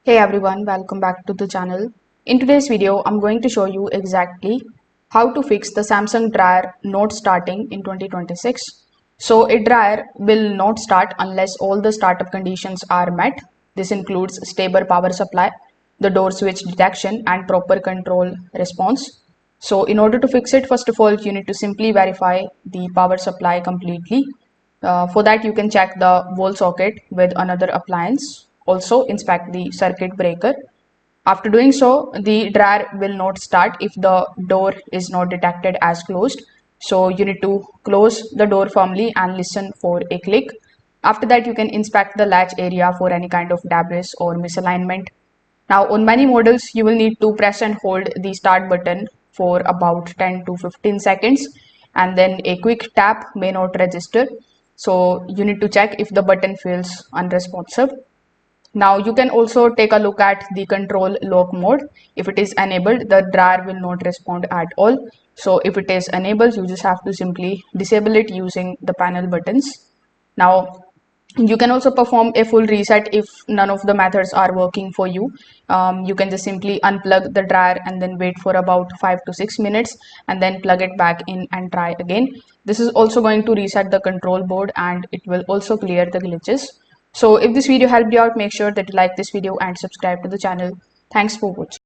Hey everyone, welcome back to the channel. In today's video, I'm going to show you exactly how to fix the Samsung dryer not starting in 2026. So a dryer will not start unless all the startup conditions are met. This includes stable power supply, the door switch detection and proper control response. So in order to fix it, first of all, you need to simply verify the power supply completely. For that, you can check the wall socket with another appliance. Also, inspect the circuit breaker. After doing so, the dryer will not start if the door is not detected as closed. So you need to close the door firmly and listen for a click. After that, you can inspect the latch area for any kind of debris or misalignment. Now, on many models, you will need to press and hold the start button for about 10 to 15 seconds, and then a quick tap may not register. So you need to check if the button feels unresponsive. Now you can also take a look at the control lock mode. If it is enabled, the dryer will not respond at all. So if it is enabled, you just have to simply disable it using the panel buttons. Now you can also perform a full reset if none of the methods are working for you. You can just simply unplug the dryer and then wait for about 5 to 6 minutes and then plug it back in and try again. This is also going to reset the control board and it will also clear the glitches. So if this video helped you out, make sure that you like this video and subscribe to the channel. Thanks for watching.